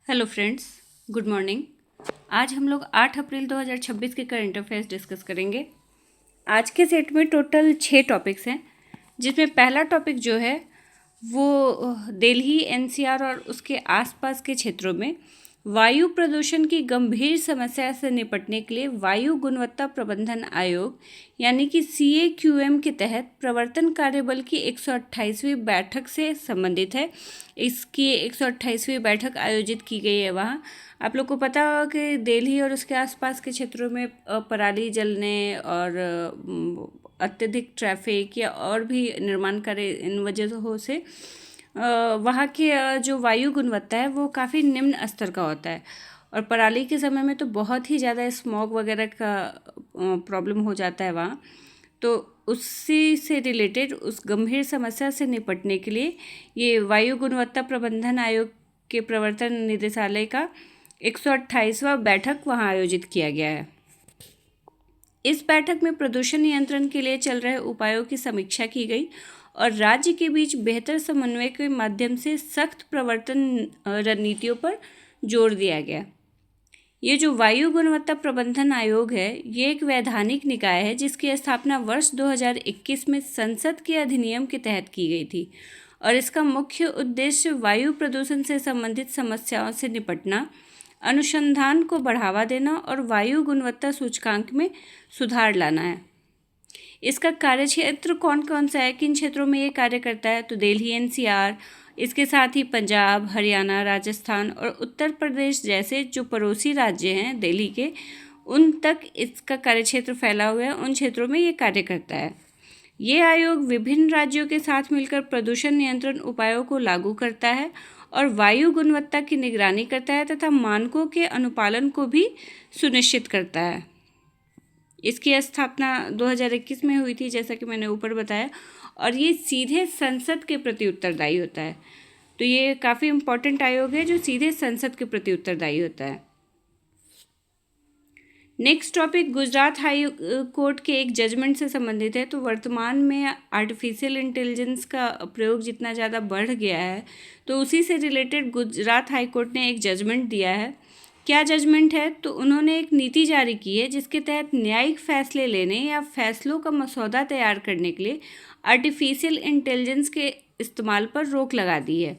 Hello friends, good morning. आज हम लोग 8 अप्रैल 2026 के करंट अफेयर्स डिस्कस करेंगे। आज के सेट में टोटल 6 टॉपिक्स हैं, जिसमें पहला टॉपिक जो है वो दिल्ली एनसीआर और उसके आसपास के क्षेत्रों में वायु प्रदूषण की गंभीर समस्या से निपटने के लिए वायु गुणवत्ता प्रबंधन आयोग यानी कि CAQM के तहत प्रवर्तन कार्यबल की 128वीं बैठक से संबंधित है। इसकी 128वीं बैठक आयोजित की गई है वहाँ। आप लोग को पता होगा कि दिल्ली और उसके आसपास के क्षेत्रों में पराली जलने और अत्यधिक ट्रैफिक या और भी निर्माण कार्य इन वजहों से वहाँ की जो वायु गुणवत्ता है वो काफ़ी निम्न स्तर का होता है। और पराली के समय में तो बहुत ही ज़्यादा स्मॉग वगैरह का प्रॉब्लम हो जाता है वहाँ। तो उसी से रिलेटेड उस गंभीर समस्या से निपटने के लिए ये वायु गुणवत्ता प्रबंधन आयोग के प्रवर्तन निदेशालय का 128वां बैठक वहाँ आयोजित किया गया है। इस बैठक में प्रदूषण नियंत्रण के लिए चल रहे उपायों की समीक्षा की गई और राज्य के बीच बेहतर समन्वय के माध्यम से सख्त प्रवर्तन रणनीतियों पर जोर दिया गया। ये जो वायु गुणवत्ता प्रबंधन आयोग है, ये एक वैधानिक निकाय है जिसकी स्थापना वर्ष 2021 में संसद के अधिनियम के तहत की गई थी और इसका मुख्य उद्देश्य वायु प्रदूषण से संबंधित समस्याओं से निपटना, अनुसंधान को बढ़ावा देना और वायु गुणवत्ता सूचकांक में सुधार लाना है। इसका कार्यक्षेत्र कौन कौन सा है, किन क्षेत्रों में ये कार्य करता है? तो दिल्ली एनसीआर, इसके साथ ही पंजाब, हरियाणा, राजस्थान और उत्तर प्रदेश जैसे जो पड़ोसी राज्य हैं दिल्ली के, उन तक इसका कार्यक्षेत्र फैला हुआ है। उन क्षेत्रों में ये कार्य करता है। ये आयोग विभिन्न राज्यों के साथ मिलकर प्रदूषण नियंत्रण उपायों को लागू करता है और वायु गुणवत्ता की निगरानी करता है तथा मानकों के अनुपालन को भी सुनिश्चित करता है। इसकी स्थापना 2021 में हुई थी, जैसा कि मैंने ऊपर बताया, और ये सीधे संसद के प्रति उत्तरदायी होता है। तो ये काफ़ी इम्पोर्टेंट आयोग है जो सीधे संसद के प्रति उत्तरदायी होता है। Next topic Gujarat high court के एक जजमेंट से संबंधित है। तो वर्तमान में आर्टिफिशियल इंटेलिजेंस का प्रयोग जितना ज़्यादा बढ़ गया है, तो उसी से रिलेटेड गुजरात हाई कोर्ट ने एक जजमेंट दिया है। क्या जजमेंट है? तो उन्होंने एक नीति जारी की है जिसके तहत न्यायिक फैसले लेने या फैसलों का मसौदा तैयार करने के लिए आर्टिफिशियल इंटेलिजेंस के इस्तेमाल पर रोक लगा दी है।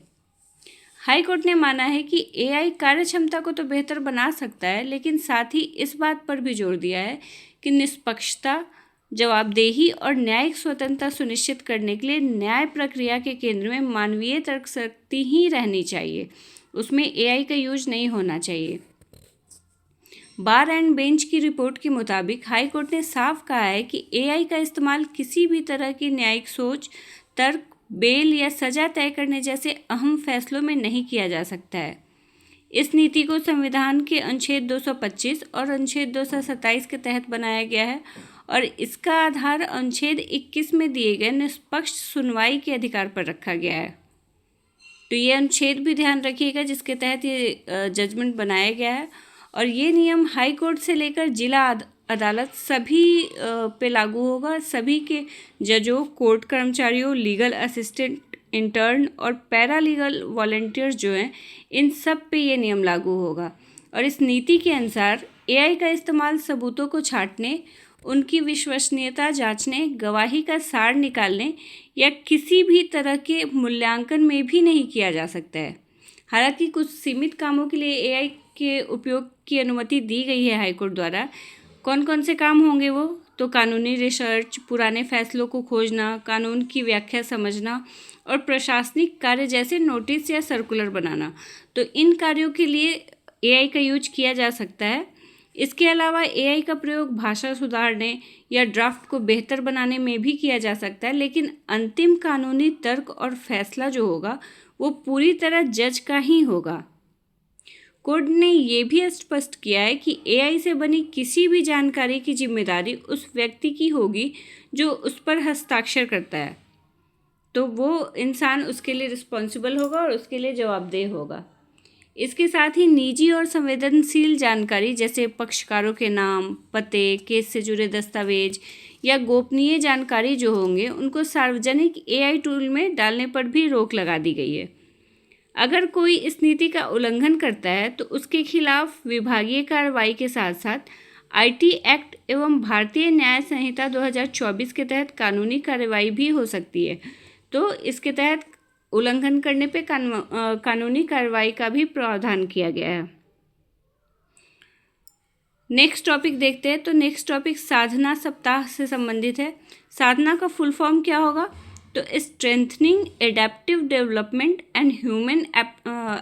हाई कोर्ट ने माना है कि AI कार्य क्षमता को तो बेहतर बना सकता है, लेकिन साथ ही इस बात पर भी जोर दिया है कि निष्पक्षता, जवाबदेही और न्यायिक स्वतंत्रता सुनिश्चित करने के लिए न्याय प्रक्रिया के केंद्र में मानवीय तर्कशक्ति ही रहनी चाहिए, उसमें AI का यूज नहीं होना चाहिए। बार एंड बेंच की रिपोर्ट के मुताबिक हाई कोर्ट ने साफ कहा है कि AI का इस्तेमाल किसी भी तरह की न्यायिक सोच, तर्क, बेल या सजा तय करने जैसे अहम फैसलों में नहीं किया जा सकता है। इस नीति को संविधान के अनुच्छेद 225 और अनुच्छेद 227 के तहत बनाया गया है और इसका आधार अनुच्छेद 21 में दिए गए निष्पक्ष सुनवाई के अधिकार पर रखा गया है। तो ये अनुच्छेद भी ध्यान रखिएगा जिसके तहत ये जजमेंट बनाया गया है और ये नियम हाई कोर्ट से लेकर जिला अदालत सभी पे लागू होगा। सभी के जजों, कोर्ट कर्मचारियों, लीगल असिस्टेंट, इंटर्न और पैरा लीगल वॉलंटियर्स जो हैं, इन सब पे ये नियम लागू होगा। और इस नीति के अनुसार AI का इस्तेमाल सबूतों को छांटने, उनकी विश्वसनीयता जांचने, गवाही का सार निकालने या किसी भी तरह के मूल्यांकन में भी नहीं किया जा सकता है। हालांकि कुछ सीमित कामों के लिए AI के उपयोग की अनुमति दी गई है हाईकोर्ट द्वारा। कौन कौन से काम होंगे वो? तो कानूनी रिसर्च, पुराने फैसलों को खोजना, कानून की व्याख्या समझना और प्रशासनिक कार्य जैसे नोटिस या सर्कुलर बनाना। तो इन कार्यों के लिए AI का यूज किया जा सकता है। इसके अलावा AI का प्रयोग भाषा सुधारने या ड्राफ्ट को बेहतर बनाने में भी किया जा सकता है, लेकिन अंतिम कानूनी तर्क और फैसला जो होगा वो पूरी तरह जज का ही होगा। कोर्ट ने ये भी स्पष्ट किया है कि AI से बनी किसी भी जानकारी की जिम्मेदारी उस व्यक्ति की होगी जो उस पर हस्ताक्षर करता है। तो वो इंसान उसके लिए रिस्पॉन्सिबल होगा और उसके लिए जवाबदेह होगा। इसके साथ ही निजी और संवेदनशील जानकारी जैसे पक्षकारों के नाम, पते, केस से जुड़े दस्तावेज या गोपनीय जानकारी जो होंगे, उनको सार्वजनिक AI टूल में डालने पर भी रोक लगा दी गई है। अगर कोई इस नीति का उल्लंघन करता है तो उसके खिलाफ विभागीय कार्रवाई के साथ साथ आईटी एक्ट एवं भारतीय न्याय संहिता 2024 के तहत कानूनी कार्रवाई भी हो सकती है। तो इसके तहत उल्लंघन करने पे कानूनी कार्रवाई का भी प्रावधान किया गया है। नेक्स्ट टॉपिक देखते हैं। तो नेक्स्ट टॉपिक साधना सप्ताह से संबंधित है। साधना का फुल फॉर्म क्या होगा? तो strengthening adaptive development and human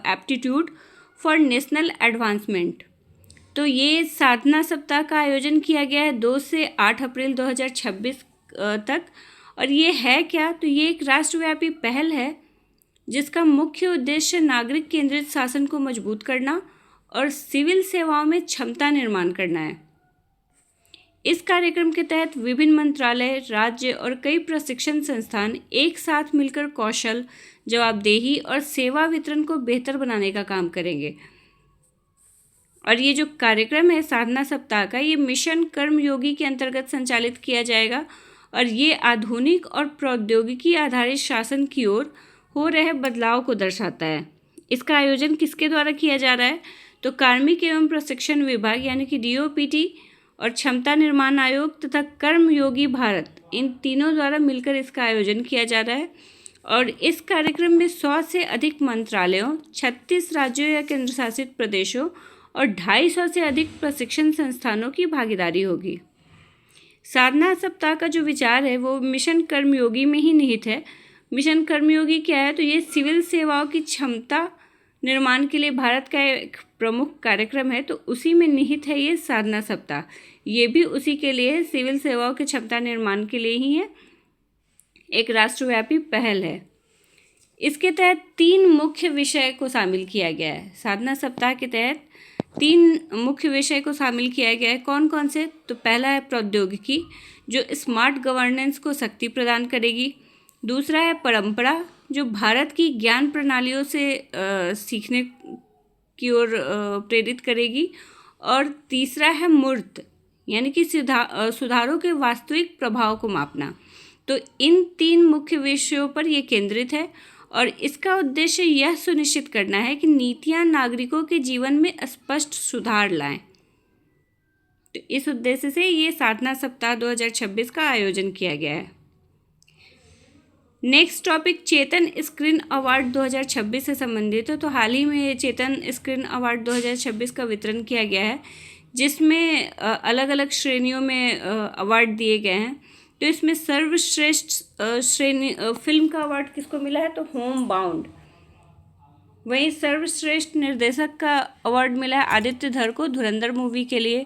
aptitude for national advancement. तो ये साधना सप्ताह का आयोजन किया गया है 2 से 8 अप्रैल 2026 तक। और ये है क्या? तो ये एक राष्ट्रव्यापी पहल है जिसका मुख्य उद्देश्य नागरिक केंद्रित शासन को मजबूत करना और सिविल सेवाओं में क्षमता निर्माण करना है। इस कार्यक्रम के तहत विभिन्न मंत्रालय, राज्य और कई प्रशिक्षण संस्थान एक साथ मिलकर कौशल, जवाबदेही और सेवा वितरण को बेहतर बनाने का काम करेंगे। और ये जो कार्यक्रम है साधना सप्ताह का, ये मिशन कर्मयोगी के अंतर्गत संचालित किया जाएगा और ये आधुनिक और प्रौद्योगिकी आधारित शासन की ओर हो रहे बदलाव को दर्शाता है। इसका आयोजन किसके द्वारा किया जा रहा है? तो कार्मिक एवं प्रशिक्षण विभाग यानी कि DOPT और क्षमता निर्माण आयोग तथा कर्मयोगी भारत, इन तीनों द्वारा मिलकर इसका आयोजन किया जा रहा है। और इस कार्यक्रम में 100 से अधिक मंत्रालयों, 36 राज्यों या केंद्र शासित प्रदेशों और 250 से अधिक प्रशिक्षण संस्थानों की भागीदारी होगी। साधना सप्ताह का जो विचार है वो मिशन कर्मयोगी में ही निहित है। मिशन कर्मयोगी क्या है? तो ये सिविल सेवाओं की क्षमता निर्माण के लिए भारत का एक प्रमुख कार्यक्रम है। तो उसी में निहित है ये साधना सप्ताह। ये भी उसी के लिए है, सिविल सेवाओं के क्षमता निर्माण के लिए ही है, एक राष्ट्रव्यापी पहल है। इसके तहत 3 मुख्य विषय को शामिल किया गया है। साधना सप्ताह के तहत 3 मुख्य विषय को शामिल किया गया है। कौन कौन से? तो पहला है प्रौद्योगिकी, जो स्मार्ट गवर्नेंस को शक्ति प्रदान करेगी। दूसरा है परंपरा, जो भारत की ज्ञान प्रणालियों से सीखने की ओर प्रेरित करेगी। और तीसरा है मूर्त, यानी कि सुधारों के वास्तविक प्रभाव को मापना। तो इन 3 मुख्य विषयों पर यह केंद्रित है और इसका उद्देश्य यह सुनिश्चित करना है कि नीतियां नागरिकों के जीवन में स्पष्ट सुधार लाएं। तो इस उद्देश्य से ये साधना सप्ताह 2026 का आयोजन किया गया है। नेक्स्ट टॉपिक चेतन स्क्रीन अवार्ड 2026 से संबंधित है। तो हाल ही में चेतन स्क्रीन अवार्ड 2026 का वितरण किया गया है, जिसमें अलग अलग श्रेणियों में अवार्ड दिए गए हैं। तो इसमें सर्वश्रेष्ठ श्रेणी फिल्म का अवार्ड किसको मिला है? तो होम बाउंड। वहीं सर्वश्रेष्ठ निर्देशक का अवार्ड मिला है आदित्य धर को धुरंधर मूवी के लिए।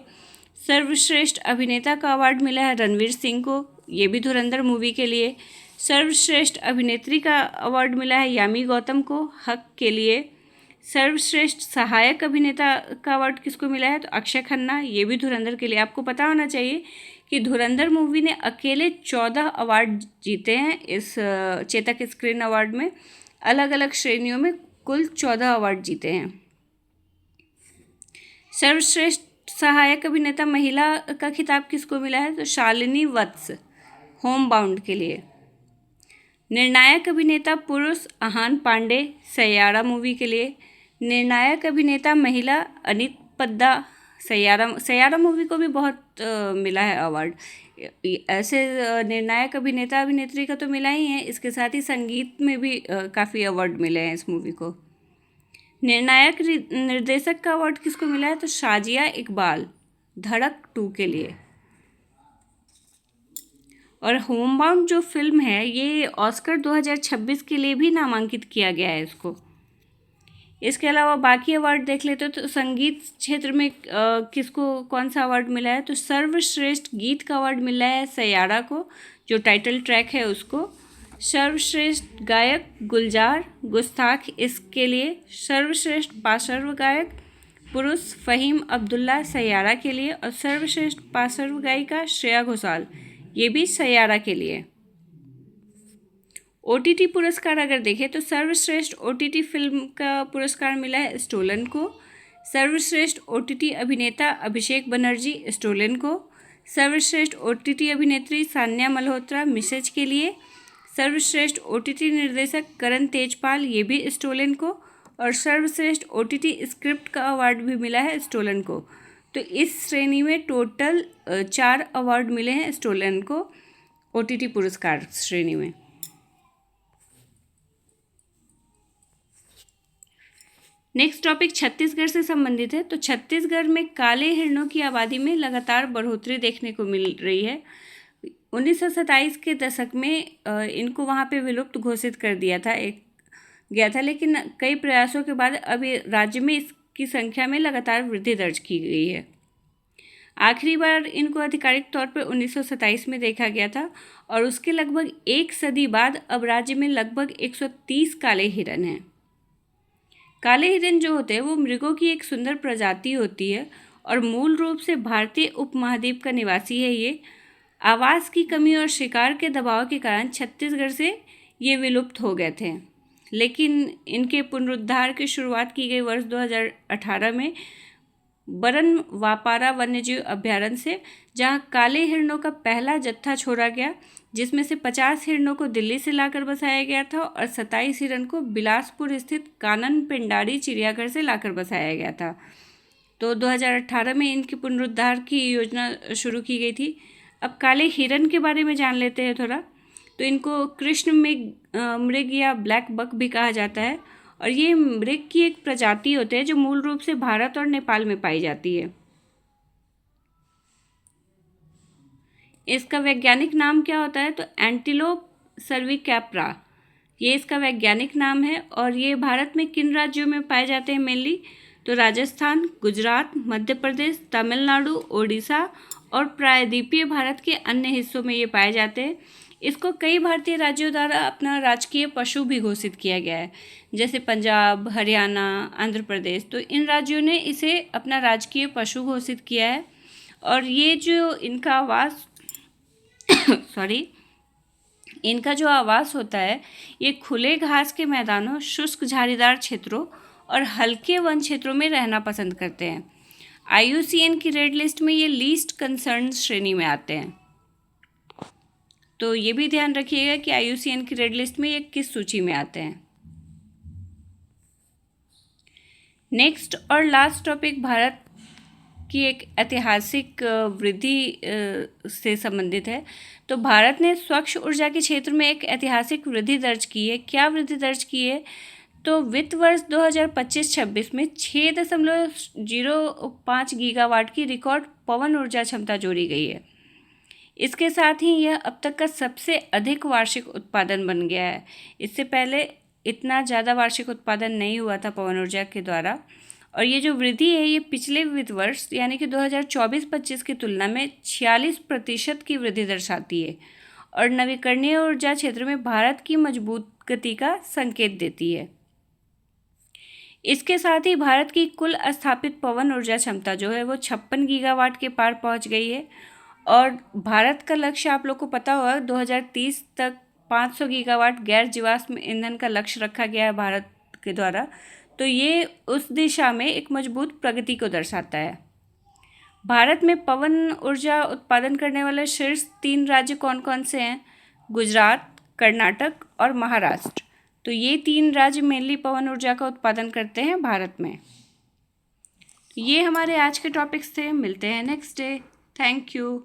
सर्वश्रेष्ठ अभिनेता का अवार्ड मिला है रणवीर सिंह को, ये भी धुरंधर मूवी के लिए। सर्वश्रेष्ठ अभिनेत्री का अवार्ड मिला है यामी गौतम को हक के लिए। सर्वश्रेष्ठ सहायक अभिनेता का अवार्ड किसको मिला है? तो अक्षय खन्ना, ये भी धुरंधर के लिए। आपको पता होना चाहिए कि धुरंधर मूवी ने अकेले 14 अवार्ड जीते हैं इस चेतक स्क्रीन अवार्ड में। अलग अलग श्रेणियों में कुल 14 अवार्ड जीते हैं। सर्वश्रेष्ठ सहायक अभिनेता महिला का खिताब किसको मिला है? तो शालिनी वत्स होम बाउंड के लिए। निर्णायक अभिनेता पुरुष आहान पांडे सैयारा मूवी के लिए। निर्णायक अभिनेता महिला अनित पद्दा सैयारा मूवी को भी बहुत मिला है अवार्ड। ऐसे निर्णायक अभिनेता अभिनेत्री का तो मिला ही है, इसके साथ ही संगीत में भी काफ़ी अवार्ड मिले हैं इस मूवी को। निर्णायक निर्देशक का अवार्ड किसको मिला है? तो शाजिया इकबाल धड़क 2 के लिए। और होम बाउंड जो फिल्म है ये ऑस्कर 2026 के लिए भी नामांकित किया गया है इसको। इसके अलावा बाकी अवार्ड देख लेते तो संगीत क्षेत्र में किसको कौन सा अवार्ड मिला है? तो सर्वश्रेष्ठ गीत का अवार्ड मिला है सैयारा को, जो टाइटल ट्रैक है उसको। सर्वश्रेष्ठ गायक गुलजार गुस्ताख इसके लिए। सर्वश्रेष्ठ पार्श्व गायक पुरुष फ़हीम अब्दुल्ला सैयारा के लिए। और सर्वश्रेष्ठ पार्श्व गायिका श्रेया घोषाल, ये भी सैयारा के लिए। OTT पुरस्कार अगर देखें तो सर्वश्रेष्ठ OTT फिल्म का पुरस्कार मिला है स्टोलन को। सर्वश्रेष्ठ OTT अभिनेता अभिषेक बनर्जी स्टोलन को। सर्वश्रेष्ठ OTT अभिनेत्री सान्या मल्होत्रा मिसेज के लिए। सर्वश्रेष्ठ OTT निर्देशक करण तेजपाल, ये भी स्टोलन को। और सर्वश्रेष्ठ OTT स्क्रिप्ट का अवार्ड भी मिला है स्टोलन को। तो इस श्रेणी में टोटल 4 अवार्ड मिले हैं स्टोलन को OTT पुरस्कार श्रेणी में। नेक्स्ट टॉपिक छत्तीसगढ़ से संबंधित है। तो छत्तीसगढ़ में काले हिरणों की आबादी में लगातार बढ़ोतरी देखने को मिल रही है। 1927 के दशक में इनको वहाँ पे विलुप्त घोषित कर दिया था, लेकिन कई प्रयासों के बाद अभी राज्य में इसकी संख्या में लगातार वृद्धि दर्ज की गई है। आखिरी बार इनको आधिकारिक तौर पर 1927 में देखा गया था और उसके लगभग एक सदी बाद अब राज्य में लगभग 130 काले हिरन हैं। काले हिरन जो होते हैं वो मृगों की एक सुंदर प्रजाति होती है और मूल रूप से भारतीय उपमहाद्वीप का निवासी है। ये आवास की कमी और शिकार के दबाव के कारण छत्तीसगढ़ से ये विलुप्त हो गए थे, लेकिन इनके पुनरुद्धार की शुरुआत की गई वर्ष 2018 में बरन वापारा वन्यजीव अभ्यारण्य से, जहां काले हिरणों का पहला जत्था छोड़ा गया, जिसमें से 50 हिरणों को दिल्ली से लाकर बसाया गया था और 27 हिरण को बिलासपुर स्थित कानन पेंडारी चिड़ियाघर से लाकर बसाया गया था। तो 2018 में इनके पुनरुद्धार की योजना शुरू की गई थी। अब काले हिरन के बारे में जान लेते हैं थोड़ा। तो इनको कृष्ण मृग या ब्लैक बक भी कहा जाता है और ये मृग की एक प्रजाति होती है जो मूल रूप से भारत और नेपाल में पाई जाती है। इसका वैज्ञानिक नाम क्या होता है? तो एंटीलोप सर्विकैप्रा, ये इसका वैज्ञानिक नाम है। और ये भारत में किन राज्यों में पाए जाते हैं मेनली? तो राजस्थान, गुजरात, मध्य प्रदेश, तमिलनाडु, ओडिशा और प्रायद्वीपीय भारत के अन्य हिस्सों में ये पाए जाते हैं। इसको कई भारतीय राज्यों द्वारा अपना राजकीय पशु भी घोषित किया गया है, जैसे पंजाब, हरियाणा, आंध्र प्रदेश। तो इन राज्यों ने इसे अपना राजकीय पशु घोषित किया है। और ये जो इनका आवास इनका जो आवास होता है ये खुले घास के मैदानों, शुष्क झाड़ीदार क्षेत्रों और हल्के वन क्षेत्रों में रहना पसंद करते हैं। IUCN की रेड लिस्ट में ये लीस्ट कंसर्न श्रेणी में आते हैं। तो ये भी ध्यान रखिएगा कि IUCN की रेड लिस्ट में ये किस सूची में आते हैं। नेक्स्ट और लास्ट टॉपिक भारत की एक ऐतिहासिक वृद्धि से संबंधित है। तो भारत ने स्वच्छ ऊर्जा के क्षेत्र में एक ऐतिहासिक वृद्धि दर्ज की है। क्या वृद्धि दर्ज की है? तो वित्त वर्ष 2025-26 में 6.05 गीगावाट की रिकॉर्ड पवन ऊर्जा क्षमता जोड़ी गई है। इसके साथ ही यह अब तक का सबसे अधिक वार्षिक उत्पादन बन गया है। इससे पहले इतना ज़्यादा वार्षिक उत्पादन नहीं हुआ था पवन ऊर्जा के द्वारा। और ये जो वृद्धि है ये पिछले वित्त वर्ष यानी कि 2024-25 की तुलना में 46% की वृद्धि दर्शाती है और नवीकरणीय ऊर्जा क्षेत्र में भारत की मजबूत गति का संकेत देती है। इसके साथ ही भारत की कुल स्थापित पवन ऊर्जा क्षमता जो है वो 56 गीगावाट के पार पहुंच गई है। और भारत का लक्ष्य आप लोग को पता होगा 2030 तक 500 गीगावाट गैर जीवाश्म ईंधन का लक्ष्य रखा गया है भारत के द्वारा। तो ये उस दिशा में एक मजबूत प्रगति को दर्शाता है। भारत में पवन ऊर्जा उत्पादन करने वाले शीर्ष 3 राज्य कौन कौन से हैं? गुजरात, कर्नाटक और महाराष्ट्र। तो ये 3 राज्य मेनली पवन ऊर्जा का उत्पादन करते हैं भारत में। ये हमारे आज के टॉपिक्स थे। मिलते हैं नेक्स्ट डे। Thank you.